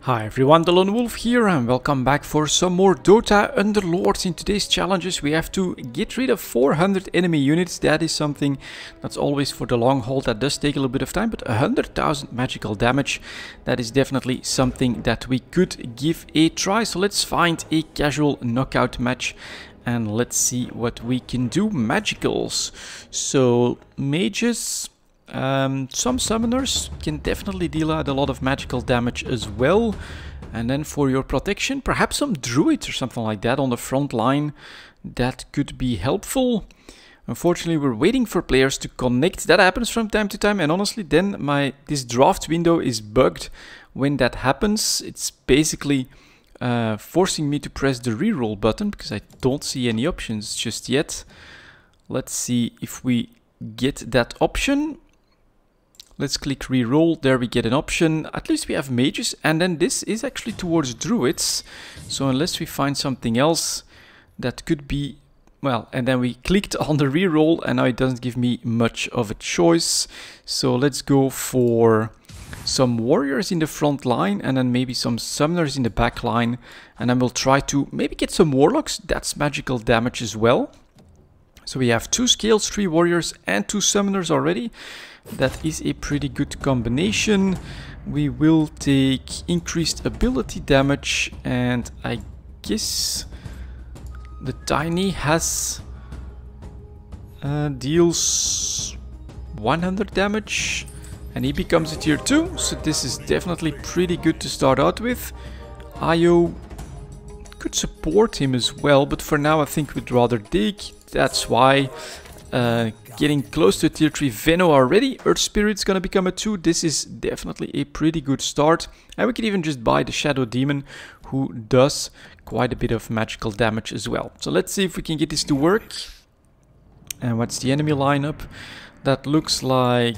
Hi everyone, delonewolf here and welcome back for some more Dota Underlords. In today's challenges we have to get rid of 400 enemy units. That is something that's always for the long haul. That does take a little bit of time, but 100,000 magical damage, that is definitely something that we could give a try. So let's find a casual knockout match and let's see what we can do. Magicals, so mages. Some summoners can definitely deal out a lot of magical damage as well. And then for your protection, perhaps some druids or something like that on the front line. That could be helpful. Unfortunately, we're waiting for players to connect. That happens from time to time. And honestly, then this draft window is bugged when that happens. It's basically forcing me to press the reroll button because I don't see any options just yet. Let's see if we get that option. Let's click reroll. There we get an option. At least we have mages, and then this is actually towards druids. So unless we find something else, that could be, well, and then we clicked on the reroll and now it doesn't give me much of a choice. So let's go for some warriors in the front line and then maybe some summoners in the back line. And then we'll try to maybe get some warlocks. That's magical damage as well. So we have 2 scales, 3 warriors and 2 summoners already. That is a pretty good combination. We will take increased ability damage, and I guess the tiny has deals 100 damage and he becomes a tier 2, so this is definitely pretty good to start out with. Io could support him as well, but for now I think we'd rather dig. That's why getting close to a tier 3 Veno already. Earth Spirit's gonna become a 2. This is definitely a pretty good start. And we can even just buy the Shadow Demon, who does quite a bit of magical damage as well. So let's see if we can get this to work. And what's the enemy lineup? That looks like...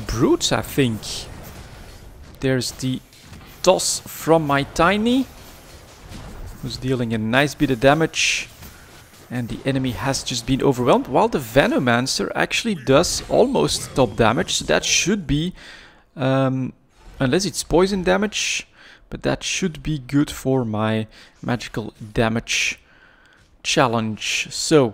Brutes, I think. There's the toss from my tiny, who's dealing a nice bit of damage, and the enemy has just been overwhelmed, while the Venomancer actually does almost top damage, so that should be, unless it's poison damage, but that should be good for my magical damage challenge. So,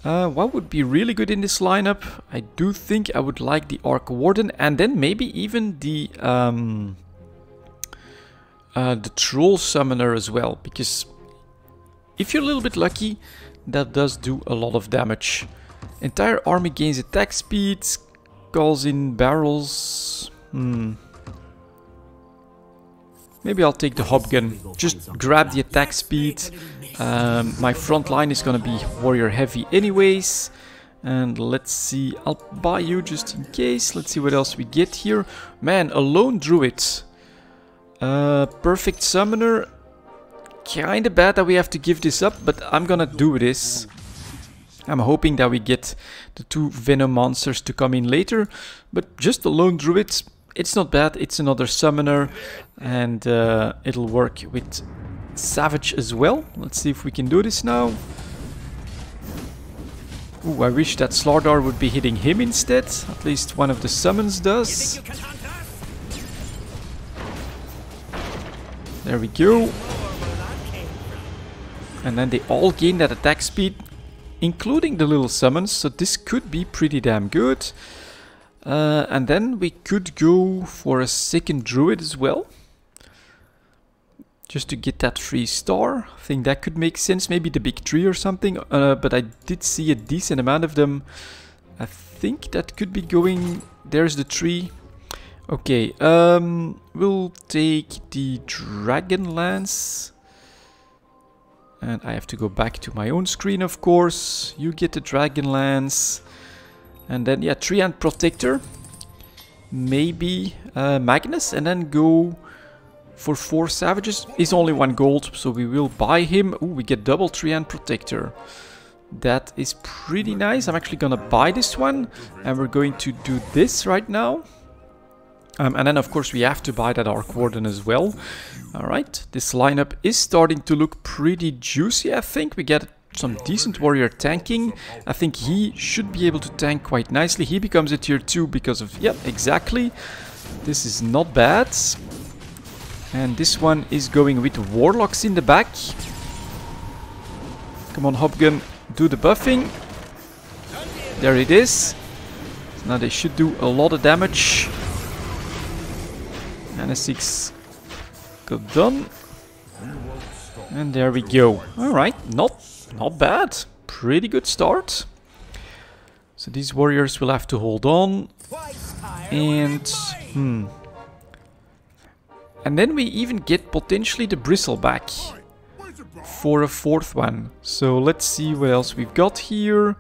what would be really good in this lineup? I do think I would like the Arc Warden, and then maybe even the Troll Summoner as well, because if you're a little bit lucky, that does do a lot of damage. Entire army gains attack speed, calls in barrels. Maybe I'll take the Hobgun. Just grab the attack speed. My front line is gonna be warrior heavy anyways. And let's see, I'll buy you just in case. Let's see what else we get here. Man, a lone druid. Perfect summoner. Kinda bad that we have to give this up, but I'm gonna do this. I'm hoping that we get the 2 Venom monsters to come in later, but just a lone druid, it's not bad. It's another summoner, and it'll work with Savage as well. Let's see if we can do this now. Ooh, I wish that Slardar would be hitting him instead. At least one of the summons does. There we go. And then they all gain that attack speed, including the little summons, so this could be pretty damn good. And then we could go for a second druid as well, just to get that 3-star. I think that could make sense, maybe the big tree or something, but I did see a decent amount of them. I think that could be going... There's the tree. Okay, we'll take the Dragon Lance. And I have to go back to my own screen, of course. You get the Dragon Lance. And then, yeah, Tree-Hand Protector. Maybe Magnus. And then go for 4 Savages. He's only 1 gold, so we will buy him. Ooh, we get double Tree-Hand Protector. That is pretty nice. I'm actually gonna buy this one. And we're going to do this right now. And then, of course, we have to buy that Arc Warden as well. Alright, this lineup is starting to look pretty juicy, I think. We get some decent warrior tanking. I think he should be able to tank quite nicely. He becomes a tier 2 because of... Yep, exactly. This is not bad. And this one is going with warlocks in the back. Come on, Hopgun, do the buffing. There it is. So now they should do a lot of damage. And a 6 got done. And there we go. Alright, not bad. Pretty good start. So these warriors will have to hold on. And and then we even get potentially the bristle back for a 4th one. So let's see what else we've got here.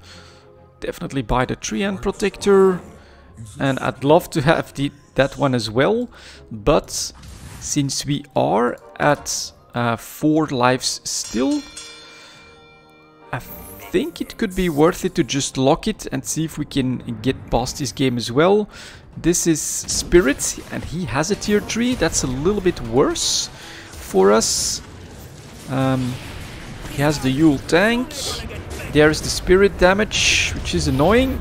Definitely buy the Treant Protector. And I'd love to have that one as well. But since we are at 4 lives still, I think it could be worth it to just lock it and see if we can get past this game as well. This is Spirit, and he has a tier 3. That's a little bit worse for us. He has the Yule tank. There's the Spirit damage, which is annoying.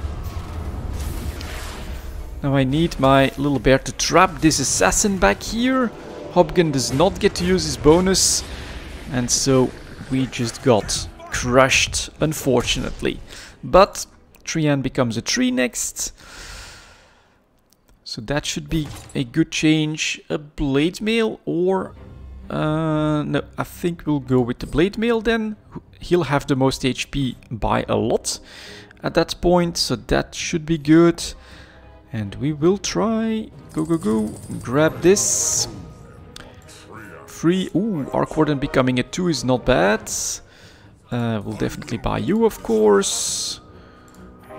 Now I need my little bear to trap this assassin back here. Hopgun does not get to use his bonus, and so we just got crushed, unfortunately. But Treant becomes a 3 next. So that should be a good change. A blade mail or... no, I think we'll go with the blade mail then. He'll have the most HP by a lot at that point, so that should be good. And we will try... Go, go, go. Grab this. 3. Ooh, Arc Warden becoming a 2 is not bad. We'll definitely buy you, of course.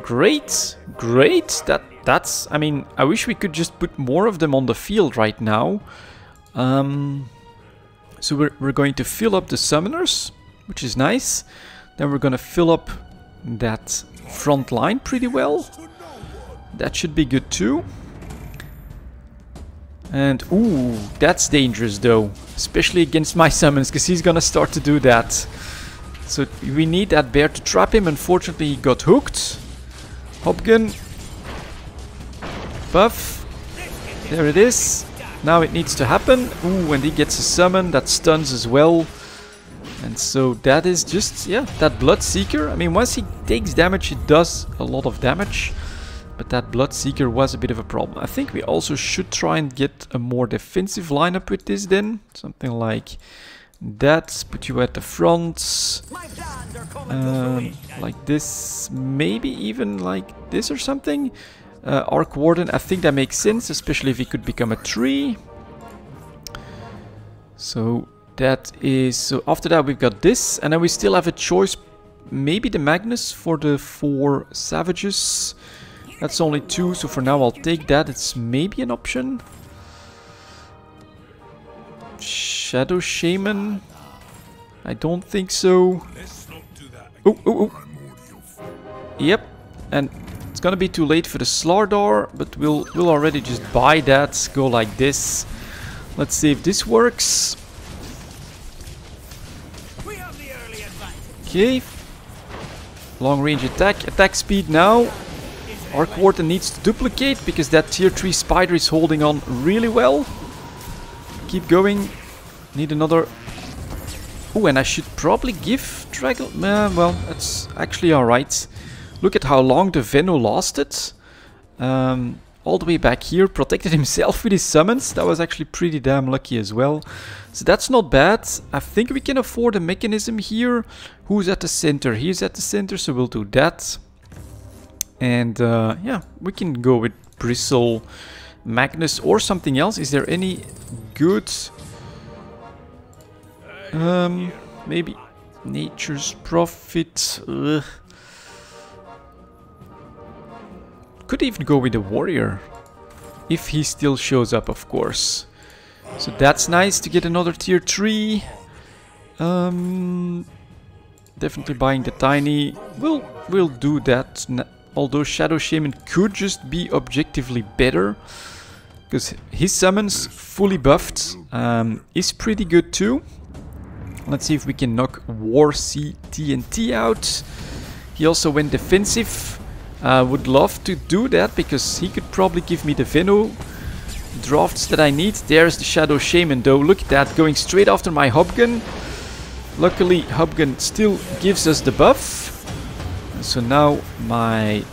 Great, great. That's... I mean, I wish we could just put more of them on the field right now. So we're going to fill up the summoners, which is nice. Then we're going to fill up that front line pretty well. That should be good too. And, ooh, that's dangerous though. Especially against my summons, because he's gonna start to do that. So we need that bear to trap him. Unfortunately, he got hooked. Hopgun. Buff. There it is. Now it needs to happen. Ooh, and he gets a summon. That stuns as well. And so that is just, yeah, that Bloodseeker. I mean, once he takes damage, it does a lot of damage. But that Bloodseeker was a bit of a problem. I think we also should try and get a more defensive lineup with this then. Something like that. Put you at the front. Like this. Maybe even like this or something. Arc Warden, I think that makes sense. Especially if he could become a 3. So that is... So after that we've got this. And then we still have a choice. Maybe the Magnus for the 4 Savages. That's only 2, so for now I'll take that. It's maybe an option. Shadow Shaman? I don't think so. Oh, oh, oh. Yep, and it's gonna be too late for the Slardar, but we'll already just buy that. Go like this. Let's see if this works. Okay. Long range attack. Attack speed now. Arc Warden needs to duplicate because that tier 3 spider is holding on really well. Keep going. Need another. Oh, and I should probably give Dragon. Well, that's actually alright. Look at how long the Venno lasted. All the way back here. Protected himself with his summons. That was actually pretty damn lucky as well. So that's not bad. I think we can afford a mechanism here. Who's at the center? He's at the center, so we'll do that. And yeah, we can go with Bristle, Magnus or something else. Is there any good... maybe Nature's Prophet. Could even go with the Warrior. If he still shows up, of course. So that's nice to get another tier 3. Definitely buying the Tiny. We'll do that. Although Shadow Shaman could just be objectively better. Because his summons, fully buffed, is pretty good too. Let's see if we can knock War C TNT out. He also went defensive. Would love to do that because he could probably give me the Veno drafts that I need. There's the Shadow Shaman though. Look at that, going straight after my Hobgun. Luckily, Hobgun still gives us the buff. And so now my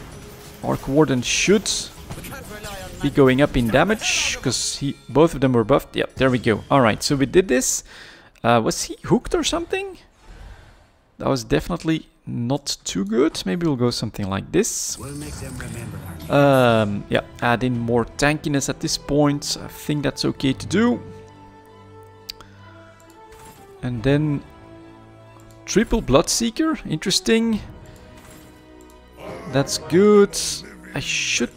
Arc Warden should be going up in damage because both of them were buffed. Yep, there we go. Alright, so we did this. Was he hooked or something? That was definitely not too good. Maybe we'll go something like this. We'll make them remember. Yeah, add in more tankiness at this point. I think that's okay to do. And then triple Bloodseeker. Interesting. That's good. I should...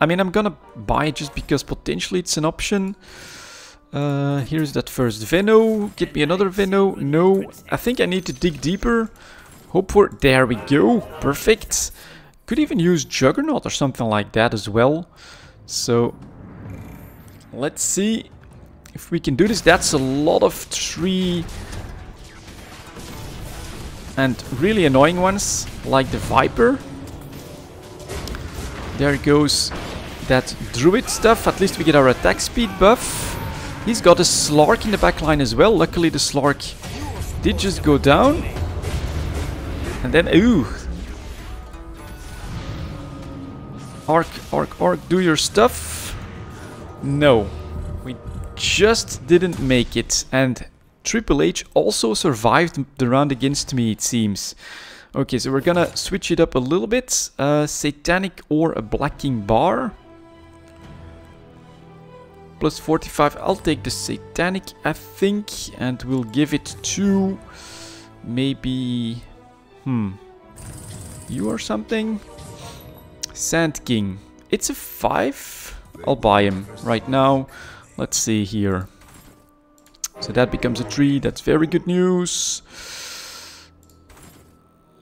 I mean, I'm gonna buy it just because potentially it's an option. Here's that first Veno. Get me another Veno. No, I think I need to dig deeper. Hope for... There we go. Perfect. Could even use Juggernaut or something like that as well. So, let's see if we can do this. That's a lot of tree and really annoying ones, like the Viper. There goes that Druid stuff. At least we get our attack speed buff. He's got a Slark in the back line as well. Luckily the Slark did just go down. And then, ooh. Arc, do your stuff. No. We just didn't make it. And Triple H also survived the round against me, it seems. Okay, so we're gonna switch it up a little bit. Satanic or a Blacking Bar. Plus 45. I'll take the Satanic, I think. And we'll give it to... maybe... you or something? Sand King. It's a 5. I'll buy him right now. Let's see here. So that becomes a 3. That's very good news.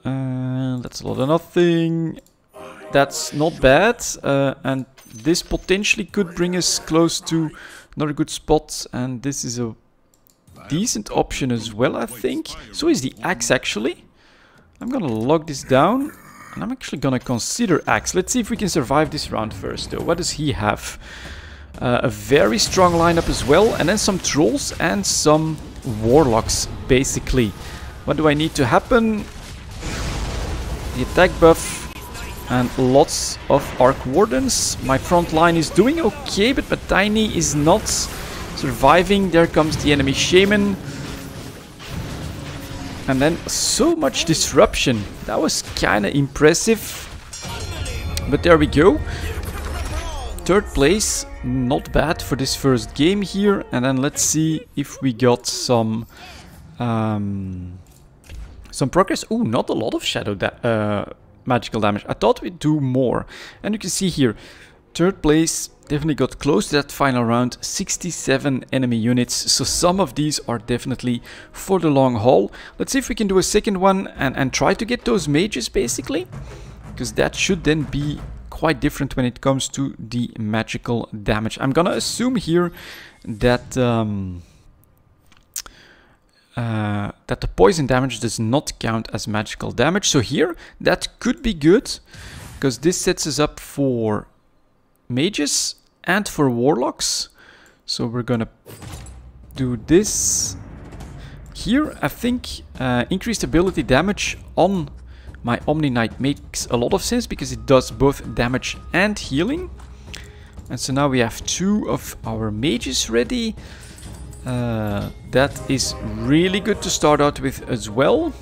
That's a lot of nothing. That's not bad. And this potentially could bring us close to another good spot. And this is a decent option as well, I think. So is the axe actually. I'm gonna log this down. And I'm actually gonna consider axe. Let's see if we can survive this round first though. What does he have? A very strong lineup as well. And then some trolls and some warlocks basically. What do I need to happen? The attack buff and lots of Arc Wardens. My front line is doing okay, but Tiny is not surviving. There comes the enemy Shaman. And then so much disruption. That was kind of impressive. But there we go. Third place, not bad for this first game here. And then let's see if we got some progress. Ooh, not a lot of shadow magical damage. I thought we'd do more. And you can see here, third place definitely got close to that final round. 67 enemy units. So some of these are definitely for the long haul. Let's see if we can do a second one and try to get those mages basically. Because that should then be quite different when it comes to the magical damage. I'm gonna assume here that that the poison damage does not count as magical damage. So here, that could be good, because this sets us up for mages and for warlocks. So we're gonna do this. Here, I think increased ability damage on my Omni Knight makes a lot of sense, because it does both damage and healing. And so now we have 2 of our mages ready. That is really good to start out with as well.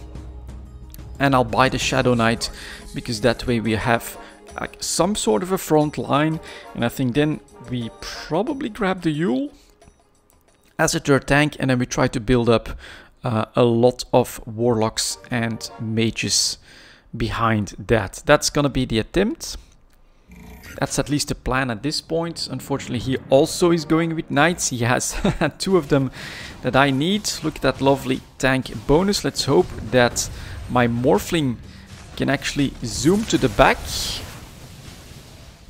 And I'll buy the Shadow Knight, because that way we have like some sort of a front line. And I think then we probably grab the Yule as a third tank, and then we try to build up a lot of warlocks and mages behind that. That's gonna be the attempt. That's at least the plan at this point. Unfortunately, he also is going with knights. He has 2 of them that I need. Look at that lovely tank bonus. Let's hope that my Morphling can actually zoom to the back.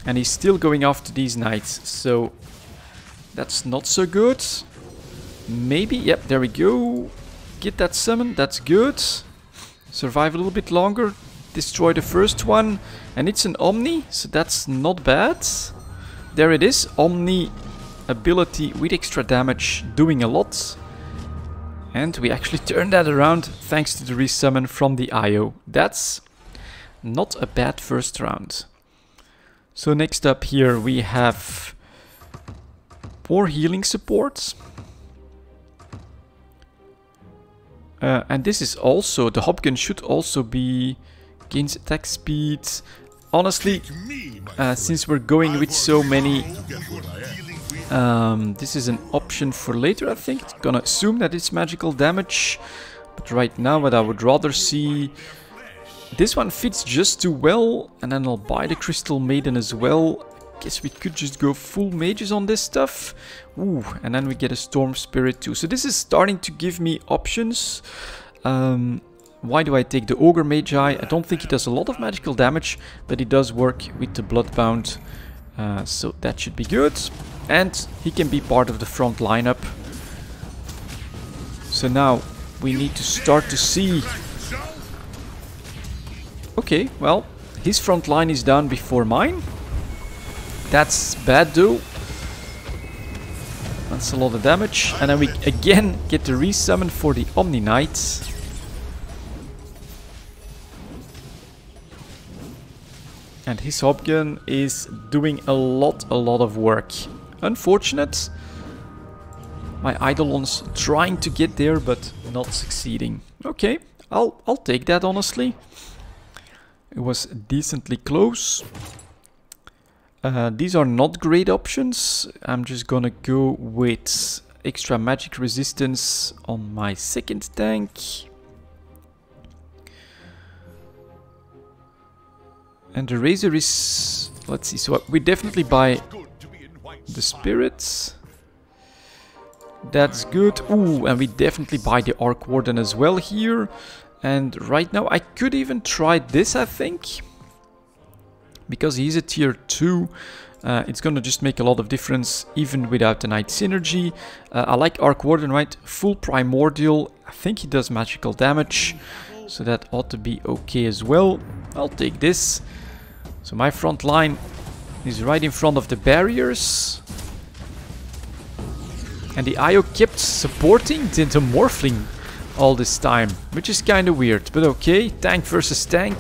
And he's still going after these knights. So that's not so good. Maybe, yep, there we go. get that summon. That's good. Survive a little bit longer. Destroy the first one. And it's an Omni, so that's not bad. There it is. Omni ability with extra damage, doing a lot. And we actually turned that around thanks to the resummon from the IO. That's not a bad first round. So next up here we have more healing supports. And this is also, the Hopgun should also be gains attack speed. Honestly, since we're going with so many, this is an option for later, I think. It's gonna assume that it's magical damage. But right now what I would rather see, this one fits just too well. And then I'll buy the Crystal Maiden as well. Guess we could just go full mages on this stuff. Ooh, and then we get a Storm Spirit too. So this is starting to give me options. Why do I take the Ogre Magi? I don't think he does a lot of magical damage, but he does work with the Bloodbound. So that should be good. And he can be part of the front lineup. So now we need to start to see... Okay, well, his front line is down before mine. That's bad though. That's a lot of damage. And then we again get the resummon for the Omni Knight. And his Hopgun is doing a lot of work. Unfortunate. My Eidolon's trying to get there, but not succeeding. Okay, I'll take that honestly. It was decently close. These are not great options. I'm just gonna go with extra magic resistance on my second tank. And the Razor is... Let's see, so we definitely buy the Spirits. That's good. Ooh, and we definitely buy the Arc Warden as well here. And right now I could even try this, I think. Because he's a tier 2, it's gonna just make a lot of difference even without the Knight synergy. I like Arc Warden, right? Full Primordial. I think he does magical damage. So that ought to be okay as well. I'll take this. So my front line is right in front of the barriers. And the IO kept supporting the Morphling all this time, which is kind of weird. But okay, tank versus tank.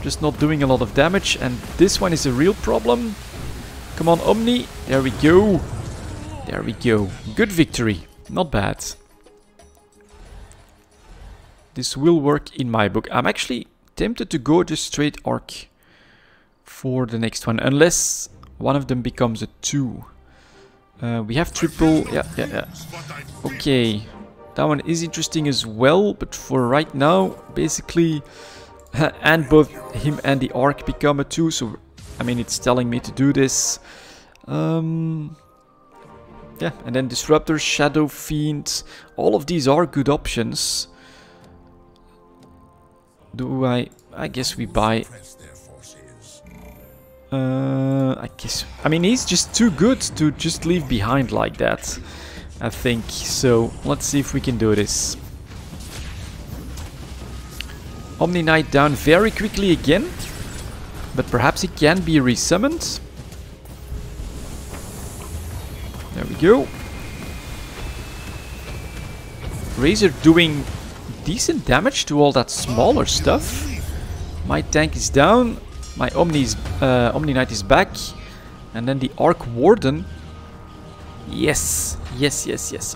Just not doing a lot of damage. And this one is a real problem. Come on, Omni. There we go. There we go. Good victory. Not bad. This will work in my book. I'm actually tempted to go just straight Arc for the next one, unless one of them becomes a 2. We have triple. Yeah. Okay, that one is interesting as well, but for right now, basically, and both him and the Arc become a 2, so I mean it's telling me to do this. Yeah, and then Disruptor, Shadow Fiend, all of these are good options. Do I guess we buy... I mean, he's just too good to just leave behind like that, I think. So, let's see if we can do this. Omni Knight down very quickly again. But perhaps he can be resummoned. There we go. Razor doing decent damage to all that smaller stuff. My tank is down. My Omni Knight is back. And then the Arc Warden. Yes.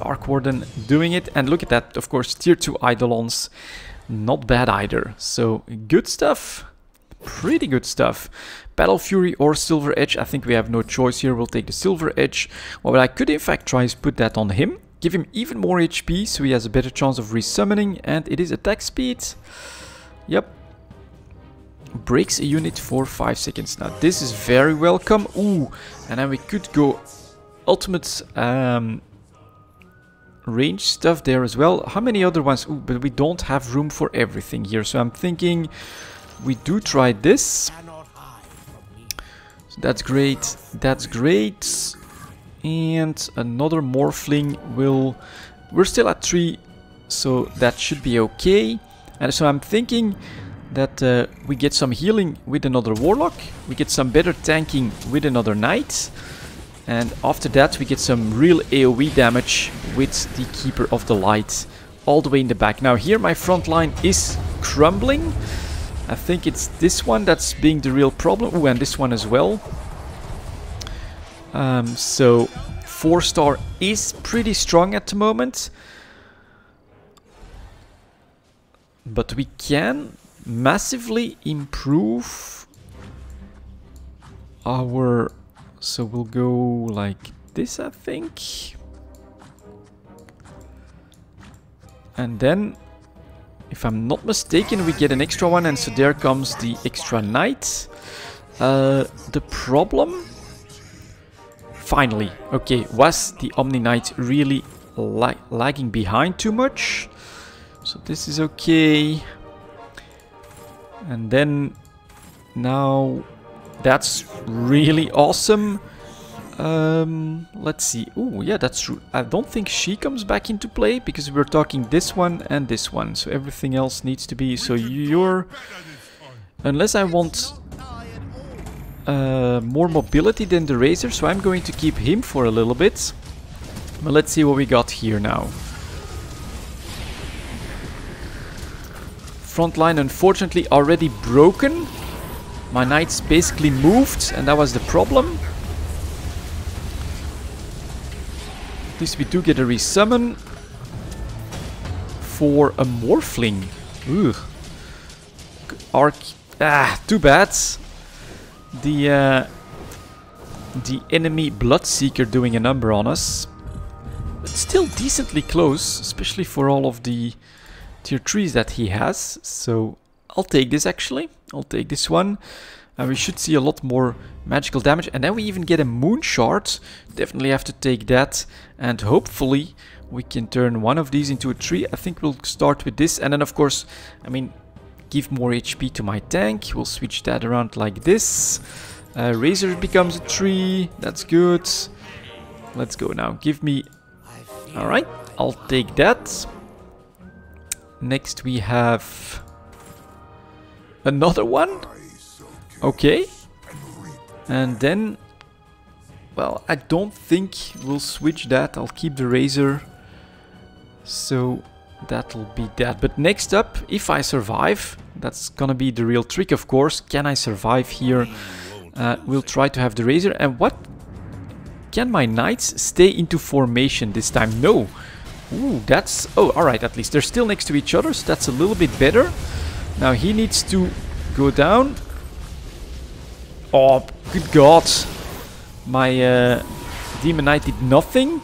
Arc Warden doing it. And look at that, of course, tier 2 Eidolons. Not bad either. So, good stuff. Pretty good stuff. Battle Fury or Silver Edge. I think we have no choice here. We'll take the Silver Edge. What I could in fact try is put that on him. Give him even more HP so he has a better chance of resummoning. And it is attack speed. Yep. Breaks a unit for 5 seconds. Now this is very welcome. Ooh, and then we could go ultimate range stuff there as well. How many other ones? Ooh, but we don't have room for everything here. So I'm thinking we do try this. So that's great. That's great. And another Morphling will... We're still at 3 so that should be okay. And so I'm thinking that we get some healing with another Warlock, we get some better tanking with another Knight, and after that we get some real AoE damage with the Keeper of the Light all the way in the back. Now here my front line is crumbling. I think it's this one that's being the real problem. Oh, and this one as well. So 4-star is pretty strong at the moment. But we can massively improve our... So we'll go like this, I think. And then, if I'm not mistaken, we get an extra one, and so there comes the extra Knight. The problem... Finally, okay, was the Omni Knight really lagging behind too much? So this is okay. And then now that's really awesome. Let's see. Oh, yeah, that's true. I don't think she comes back into play because we're talking this one and this one. So everything else needs to be. So you're, unless I want more mobility than the Razor, so I'm going to keep him for a little bit. But let's see what we got here now. Front line unfortunately already broken. My Knights basically moved, and that was the problem. At least we do get a resummon for a Morphling. Ugh. Arc. Ah, too bad. The enemy Bloodseeker doing a number on us. But still decently close, especially for all of the tier 3s that he has. So I'll take this actually. I'll take this one. We should see a lot more magical damage. And then we even get a Moon Shard. Definitely have to take that. And hopefully we can turn one of these into a tree. I think we'll start with this. And then of course, I mean, give more HP to my tank. We'll switch that around like this. Razor becomes a tree. That's good. Let's go now. Give me... Alright, I'll take that. Next we have another one. Okay. And then, well, I don't think we'll switch that. I'll keep the Razor. So that'll be that. But next up, if I survive, that's gonna be the real trick, of course. Can I survive here? We'll try to have the Razor. And what? Can my Knights stay into formation this time? No. Ooh, that's... Oh, alright, at least they're still next to each other, so that's a little bit better. Now he needs to go down. Oh, good God. My Demon Knight did nothing.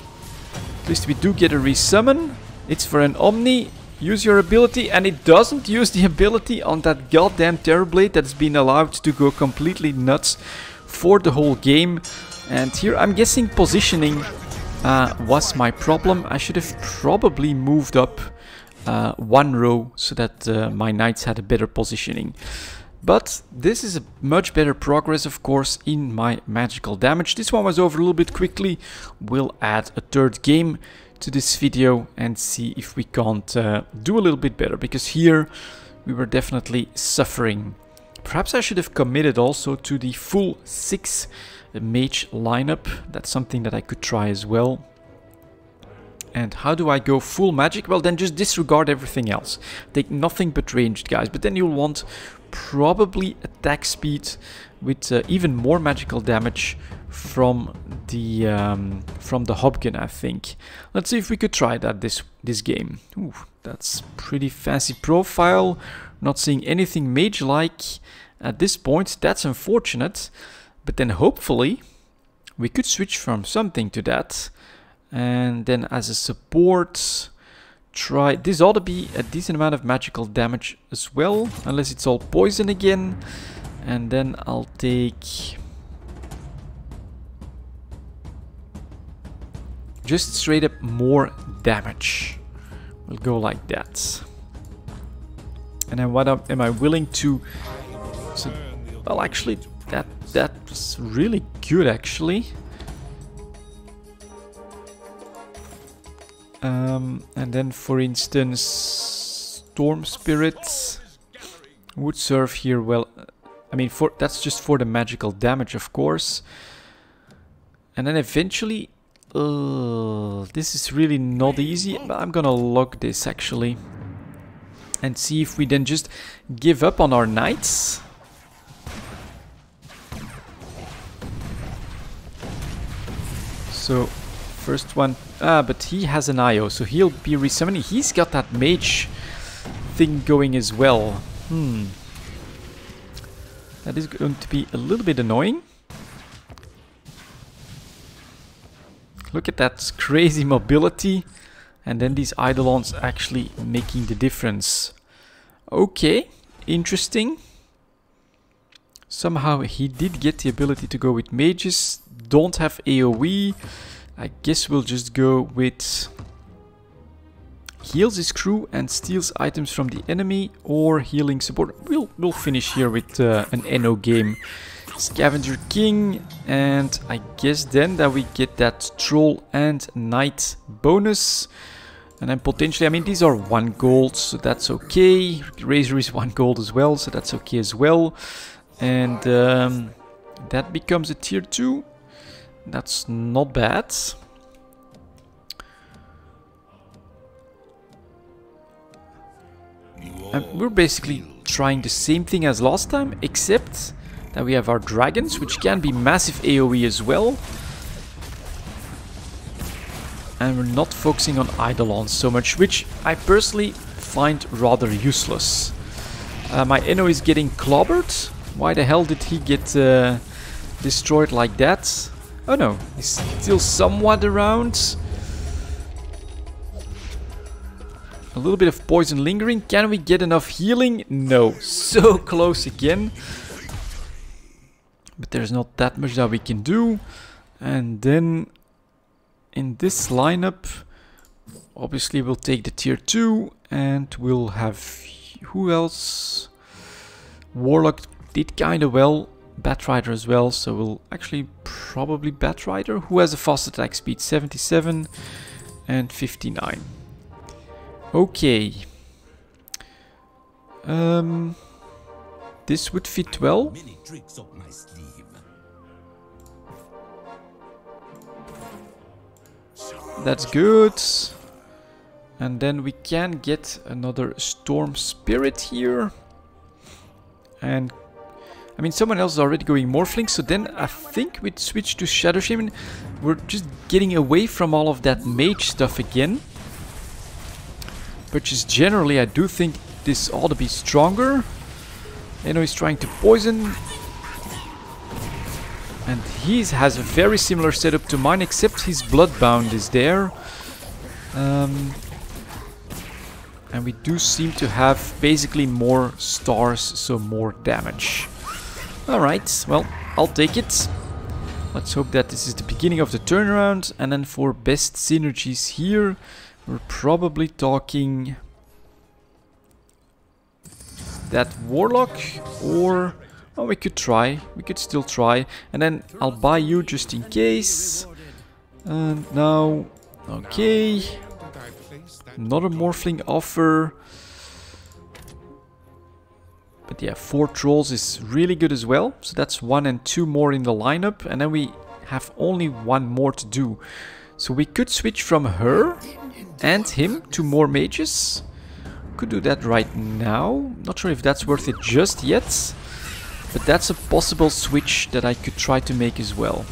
At least we do get a resummon. It's for an Omni. Use your ability, and it doesn't use the ability on that goddamn Terrorblade that's been allowed to go completely nuts for the whole game. And here I'm guessing positioning was my problem. I should have probably moved up one row so that my Knights had a better positioning. But this is a much better progress, of course, in my magical damage. This one was over a little bit quickly. We'll add a third game to this video and see if we can't do a little bit better, because here we were definitely suffering. Perhaps I should have committed also to the full 6 mage lineup. That's something that I could try as well. And how do I go full magic? Well, then just disregard everything else. Take nothing but ranged guys. But then you'll want probably attack speed with even more magical damage from the Hobgun, I think. Let's see if we could try that this game. Ooh, that's pretty fancy profile. Not seeing anything mage-like at this point. That's unfortunate. But then hopefully we could switch from something to that. And then as a support, try... This ought to be a decent amount of magical damage as well. Unless it's all poison again. And then I'll take... just straight up more damage. We'll go like that. And then what am I willing to... So, well, actually, that's really good, actually. And then, for instance, Storm Spirit would serve here well. I mean, that's just for the magical damage, of course. And then eventually, this is really not easy, but I'm gonna log this actually. And see if we then just give up on our knights. So, first one, but he has an IO, so he'll be resummoning. He's got that mage thing going as well. That is going to be a little bit annoying. Look at that crazy mobility. And then these Eidolons actually making the difference. Okay, interesting. Somehow he did get the ability to go with mages. Don't have AoE. I guess we'll just go with heals his crew and steals items from the enemy, or healing support. We'll finish here with an NO game. Scavenger King, and I guess then that we get that Troll and Knight bonus. And then potentially, I mean, these are 1 gold, so that's okay. Razor is 1 gold as well, so that's okay as well. And that becomes a tier 2. That's not bad. And we're basically trying the same thing as last time, except that we have our dragons, which can be massive AoE as well. And we're not focusing on Eidolons so much, which I personally find rather useless. My Eno is getting clobbered. Why the hell did he get destroyed like that? Oh no, he's still somewhat around. A little bit of poison lingering. Can we get enough healing? No. So close again. But there's not that much that we can do. And then in this lineup, obviously we'll take the tier 2 and we'll have... who else? Warlock did kind of well. Batrider as well, so we'll actually probably Batrider, who has a fast attack speed 77 and 59. Okay. This would fit well. That's good. And then we can get another Storm Spirit here. And I mean, someone else is already going Morphling, so then I think we'd switch to Shadow Shaman. We're just getting away from all of that mage stuff again. But just generally, I do think this ought to be stronger. You know, he's trying to poison. And he has a very similar setup to mine, except his Bloodbound is there. And we do seem to have basically more stars, so more damage. Alright, well, I'll take it. Let's hope that this is the beginning of the turnaround. And then for best synergies here, we're probably talking that Warlock, or... oh, we could try. We could still try. And then I'll buy you just in case. And now... okay. Another Morphling offer. But yeah, 4 Trolls is really good as well. So that's 1 and 2 more in the lineup. And then we have only 1 more to do. So we could switch from her and him to more mages. Could do that right now. Not sure if that's worth it just yet. But that's a possible switch that I could try to make as well.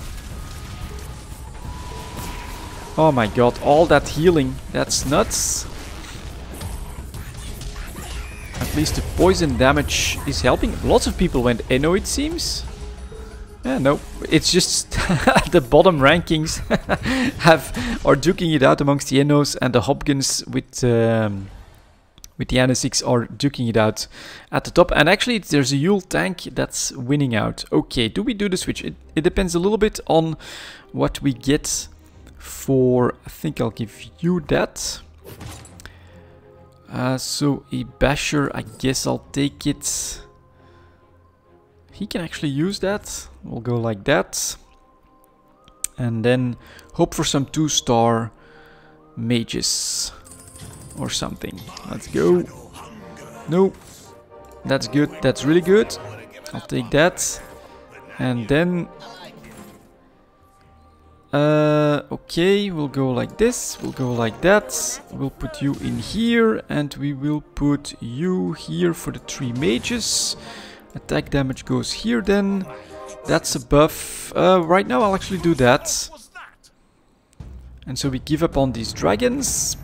Oh my god, all that healing. That's nuts. At least the poison damage is helping. Lots of people went Eno, it seems. Yeah, no, it's just the bottom rankings are duking it out amongst the Enos, and the Hopkins with the Anna6 are duking it out at the top. And actually, there's a Yule tank that's winning out. Okay, do we do the switch? It depends a little bit on what we get for... I think I'll give you that. So a Basher, I guess I'll take it. He can actually use that. We'll go like that. And then hope for some 2-star mages or something. Let's go. No, that's good. That's really good. I'll take that. And then okay, we'll go like this, we'll go like that, we'll put you in here, and we will put you here for the 3 mages. Attack damage goes here then. That's a buff. Right now I'll actually do that. And so we give up on these dragons.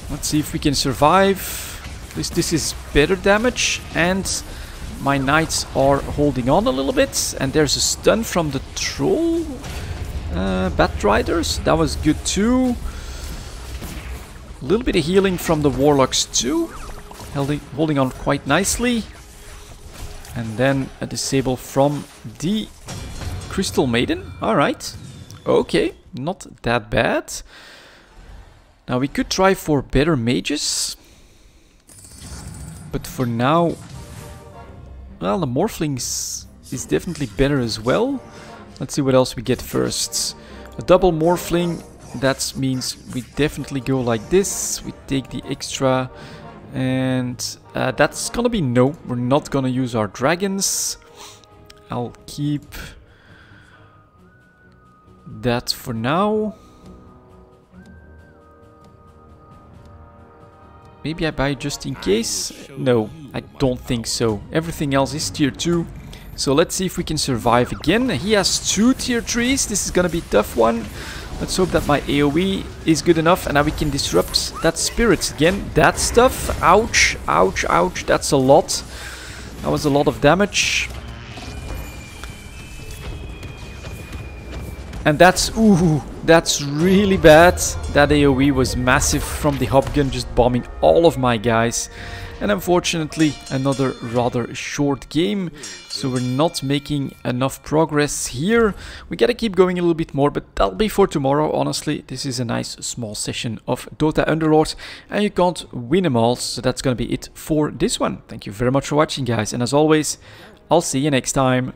Let's see if we can survive. At least this is better damage, and my knights are holding on a little bit, and there's a stun from the troll bat riders. That was good too. A little bit of healing from the warlocks too, holding on quite nicely. And then a disable from the crystal maiden. Alright, okay, not that bad. Now we could try for better mages, but for now, well, the morphlings is definitely better as well. Let's see what else we get first. A double morphling, that means we definitely go like this. We take the extra, and that's gonna be no. We're not gonna use our dragons. I'll keep that for now. Maybe I buy just in case? No, I don't think so. Everything else is tier 2. So let's see if we can survive again. He has 2 tier 3s. This is gonna be a tough one. Let's hope that my AoE is good enough, and now we can disrupt that spirits again. That stuff. Ouch, ouch, ouch. That's a lot. That was a lot of damage. And that's, ooh, that's really bad. That AoE was massive from the hopgun, just bombing all of my guys. And unfortunately, another rather short game. So we're not making enough progress here. We gotta keep going a little bit more, but that'll be for tomorrow. Honestly, this is a nice small session of Dota Underlords, and you can't win them all. So that's gonna be it for this one. Thank you very much for watching, guys. And as always, I'll see you next time.